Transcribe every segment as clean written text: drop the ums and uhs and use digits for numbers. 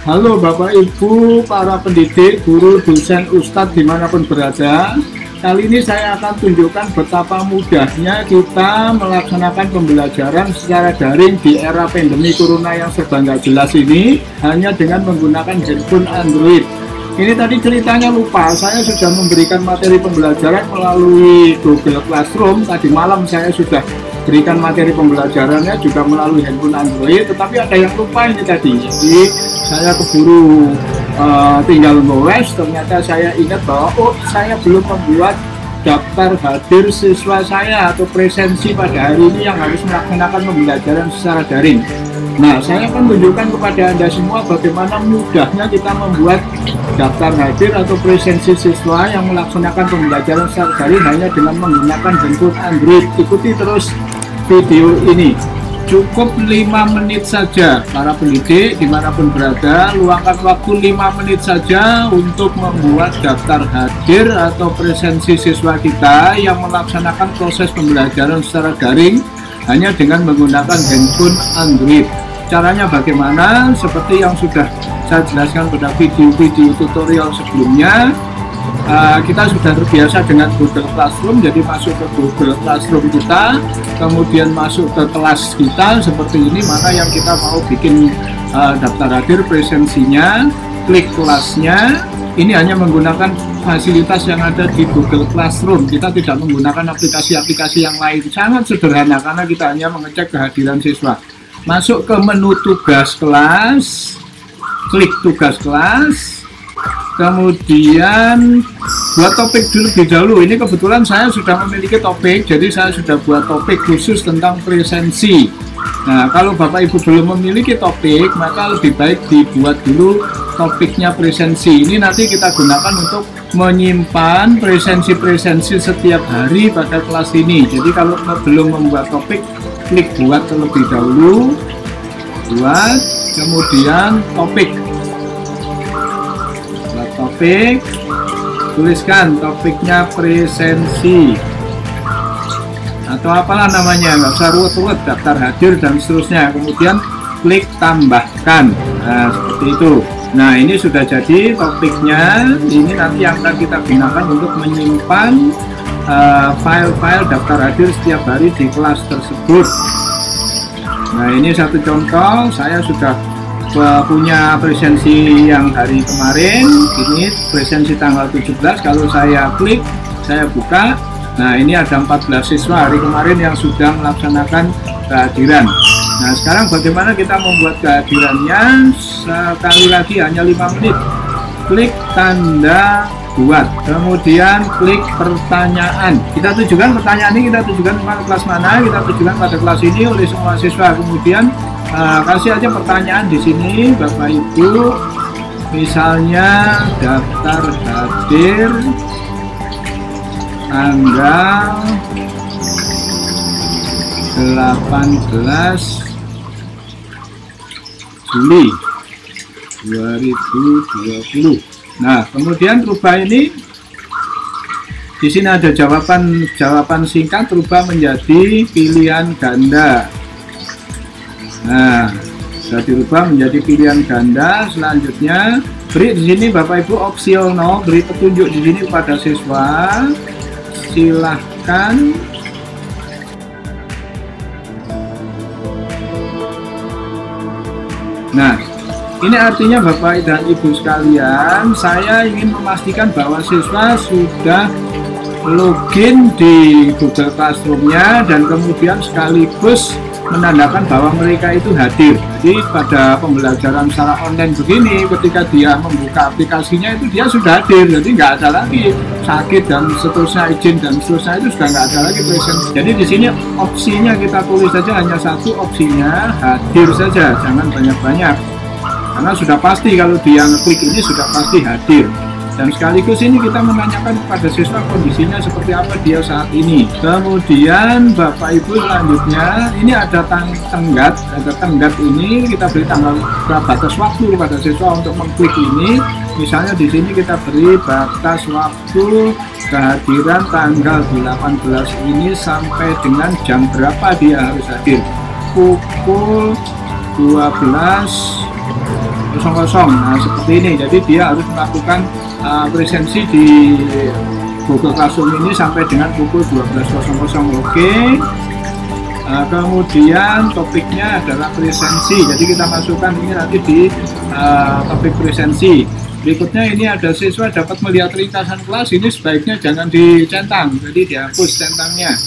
Halo Bapak Ibu, para pendidik, guru, dosen, ustadz dimanapun berada. Kali ini saya akan tunjukkan betapa mudahnya kita melaksanakan pembelajaran secara daring di era pandemi corona yang serba nggak jelas ini, hanya dengan menggunakan handphone Android. Ini tadi ceritanya lupa, saya sudah memberikan materi pembelajaran melalui Google Classroom. Tadi malam saya sudah berikan materi pembelajarannya juga melalui handphone Android, tetapi ada yang lupa ini tadi. Jadi saya keburu tinggal ngeles, ternyata saya ingat bahwa saya belum membuat daftar hadir siswa saya atau presensi pada hari ini yang harus melaksanakan pembelajaran secara daring. Nah, saya akan tunjukkan kepada Anda semua bagaimana mudahnya kita membuat daftar hadir atau presensi siswa yang melaksanakan pembelajaran secara daring hanya dengan menggunakan handphone Android. Ikuti terus video ini. Cukup 5 menit saja para pendidik dimanapun berada, luangkan waktu 5 menit saja untuk membuat daftar hadir atau presensi siswa kita yang melaksanakan proses pembelajaran secara daring hanya dengan menggunakan handphone Android. Caranya bagaimana? Seperti yang sudah saya jelaskan pada video-video tutorial sebelumnya. Kita sudah terbiasa dengan Google Classroom, jadi masuk ke Google Classroom kita, kemudian masuk ke kelas kita seperti ini, mana yang kita mau bikin daftar hadir presensinya, klik kelasnya. Ini hanya menggunakan fasilitas yang ada di Google Classroom, kita tidak menggunakan aplikasi-aplikasi yang lain. Sangat sederhana karena kita hanya mengecek kehadiran siswa. Masuk ke menu tugas kelas, klik tugas kelas, kemudian buat topik dulu lebih dahulu. Ini kebetulan saya sudah memiliki topik, jadi saya sudah buat topik khusus tentang presensi. Nah, kalau Bapak Ibu belum memiliki topik, maka lebih baik dibuat dulu topiknya presensi. Ini nanti kita gunakan untuk menyimpan presensi-presensi setiap hari pada kelas ini. Jadi kalau belum membuat topik, klik buat terlebih dahulu, buat, kemudian topik. Topik, tuliskan topiknya presensi atau apalah namanya, nggak usah ruwet-ruwet, daftar hadir dan seterusnya. Kemudian klik tambahkan. Nah, seperti itu. Nah, ini sudah jadi topiknya. Ini nanti yang akan kita gunakan untuk menyimpan file-file daftar hadir setiap hari di kelas tersebut. Nah, ini satu contoh. Saya sudah punya presensi yang hari kemarin. Ini presensi tanggal 17. Kalau saya klik, saya buka, nah ini ada 14 siswa hari kemarin yang sudah melaksanakan kehadiran. Nah, sekarang bagaimana kita membuat kehadirannya? Sekali lagi hanya 5 menit. Klik tanda buat, kemudian klik pertanyaan. Kita tujukan pertanyaan ini, kita tujukan pada kelas mana, kita tujukan pada kelas ini oleh semua siswa. Kemudian kasih aja pertanyaan di sini, Bapak Ibu. Misalnya daftar hadir tanggal 18 Juli 2020. Nah, kemudian rubah ini. Di sini ada jawaban singkat, rubah menjadi pilihan ganda. Nah, sudah dirubah menjadi pilihan ganda. Selanjutnya beri di sini Bapak Ibu opsional, beri petunjuk di sini kepada siswa. Silahkan nah, ini artinya Bapak dan Ibu sekalian, saya ingin memastikan bahwa siswa sudah login di Google Classroom-nya dan kemudian sekaligus menandakan bahwa mereka itu hadir. Jadi pada pembelajaran secara online begini, ketika dia membuka aplikasinya itu dia sudah hadir, jadi nggak ada lagi sakit dan seterusnya, izin dan seterusnya, itu sudah nggak ada lagi presensi. Jadi di sini opsinya kita tulis saja hanya satu, opsinya hadir saja, jangan banyak-banyak, karena sudah pasti kalau dia ngeklik ini sudah pasti hadir. Dan sekaligus ini kita menanyakan kepada siswa kondisinya seperti apa dia saat ini. Kemudian Bapak Ibu selanjutnya ini ada tenggat ini kita beri tanggal batas waktu kepada siswa untuk mengklik ini. Misalnya di sini kita beri batas waktu kehadiran tanggal 18 ini sampai dengan jam berapa dia harus hadir. Pukul 12 Nah, seperti ini. Jadi dia harus melakukan presensi di Google Classroom ini sampai dengan pukul 12.00. Oke. Kemudian topiknya adalah presensi. Jadi kita masukkan ini nanti di topik presensi. Berikutnya ini ada siswa dapat melihat ringkasan kelas. Ini sebaiknya jangan dicentang, jadi dihapus centangnya.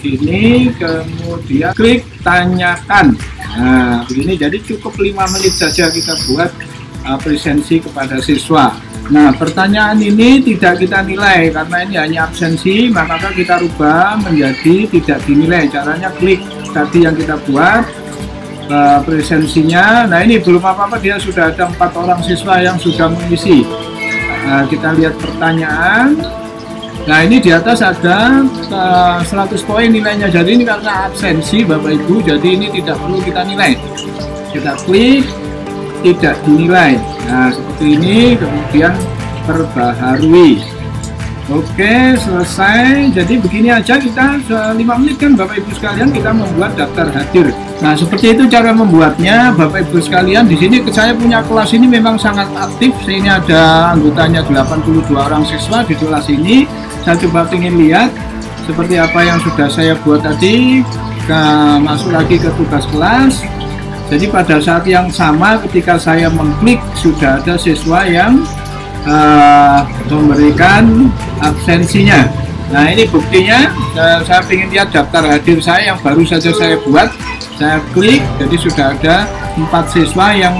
Ini kemudian klik tanyakan. Nah, begini. Jadi cukup 5 menit saja kita buat presensi kepada siswa. Nah, pertanyaan ini tidak kita nilai karena ini hanya absensi, maka kita rubah menjadi tidak dinilai. Caranya klik tadi yang kita buat presensinya. Nah, ini belum apa-apa, dia sudah ada 4 orang siswa yang sudah mengisi. Nah, kita lihat pertanyaan. Nah, ini di atas ada 100 poin nilainya. Jadi ini karena absensi Bapak Ibu, jadi ini tidak perlu kita nilai. Kita klik tidak dinilai. Nah, seperti ini, kemudian perbaharui. Oke, selesai. Jadi begini aja, kita 5 menit kan Bapak Ibu sekalian, kita membuat daftar hadir. Nah, seperti itu cara membuatnya Bapak Ibu sekalian. Di sini saya punya kelas ini memang sangat aktif. Ini ada anggotanya 82 orang siswa di kelas ini. Saya coba ingin lihat seperti apa yang sudah saya buat tadi. Masuk lagi ke tugas kelas. Jadi pada saat yang sama ketika saya mengklik, sudah ada siswa yang memberikan absensinya. Nah, ini buktinya. Saya ingin lihat daftar hadir saya yang baru saja saya buat. Saya klik, jadi sudah ada 4 siswa yang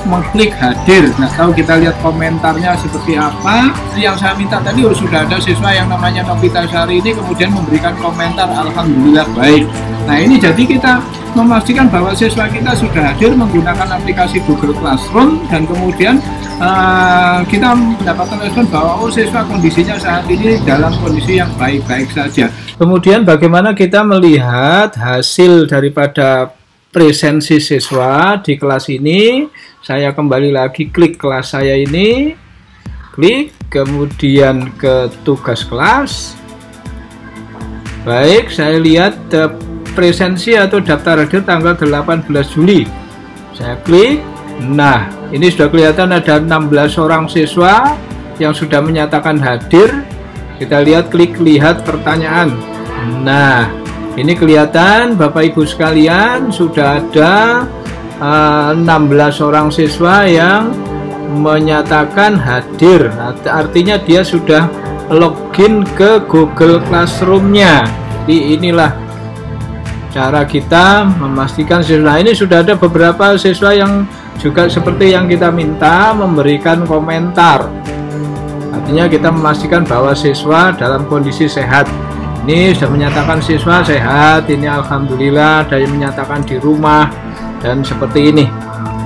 mengklik hadir. Nah, tahu kita lihat komentarnya seperti apa. Yang saya minta tadi sudah ada siswa yang namanya Novita Sari ini kemudian memberikan komentar alhamdulillah baik. Nah, ini jadi kita memastikan bahwa siswa kita sudah hadir menggunakan aplikasi Google Classroom, dan kemudian kita mendapatkan respon bahwa siswa kondisinya saat ini dalam kondisi yang baik-baik saja. Kemudian bagaimana kita melihat hasil daripada presensi siswa di kelas ini? Saya kembali lagi klik kelas saya ini, klik, kemudian ke tugas kelas. Baik, saya lihat presensi atau daftar hadir tanggal 18 Juli. Saya klik. Nah, ini sudah kelihatan ada 16 orang siswa yang sudah menyatakan hadir. Kita lihat, klik lihat pertanyaan. Nah, ini kelihatan Bapak Ibu sekalian sudah ada 16 orang siswa yang menyatakan hadir. Artinya dia sudah login ke Google Classroom-nya. Jadi inilah cara kita memastikan siswa. Ini sudah ada beberapa siswa yang juga seperti yang kita minta memberikan komentar. Artinya kita memastikan bahwa siswa dalam kondisi sehat. Ini sudah menyatakan siswa sehat, ini alhamdulillah, ada yang menyatakan di rumah, dan seperti ini.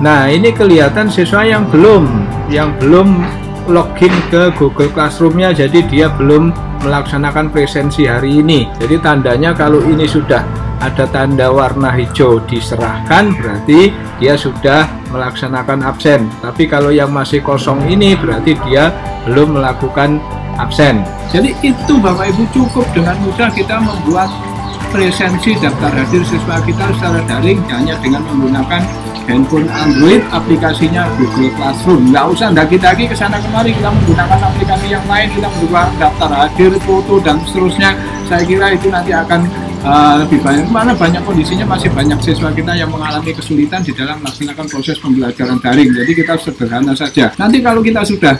Nah, ini kelihatan siswa yang belum login ke Google Classroom-nya, jadi dia belum melaksanakan presensi hari ini. Jadi tandanya kalau ini sudah ada tanda warna hijau diserahkan, berarti dia sudah melaksanakan absen. Tapi kalau yang masih kosong ini berarti dia belum melakukan absen. Jadi itu Bapak Ibu, cukup dengan mudah kita membuat presensi daftar hadir siswa kita secara daring hanya dengan menggunakan handphone Android, aplikasinya Google Classroom. Nggak usah daki-daki ke sana kemari, kita menggunakan aplikasi yang lain, kita membuat daftar hadir, foto, dan seterusnya. Saya kira itu nanti akan lebih banyak, mana banyak kondisinya masih banyak siswa kita yang mengalami kesulitan di dalam melaksanakan proses pembelajaran daring. Jadi kita sederhana saja. Nanti kalau kita sudah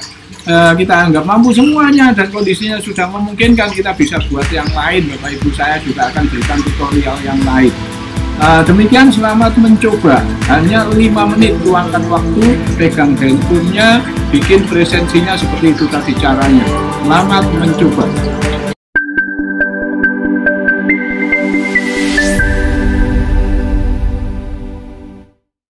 kita anggap mampu semuanya dan kondisinya sudah memungkinkan, kita bisa buat yang lain. Bapak Ibu, saya juga akan berikan tutorial yang lain. Demikian, selamat mencoba. Hanya 5 menit, luangkan waktu, pegang handphonenya, bikin presensinya seperti itu tadi caranya. Selamat mencoba.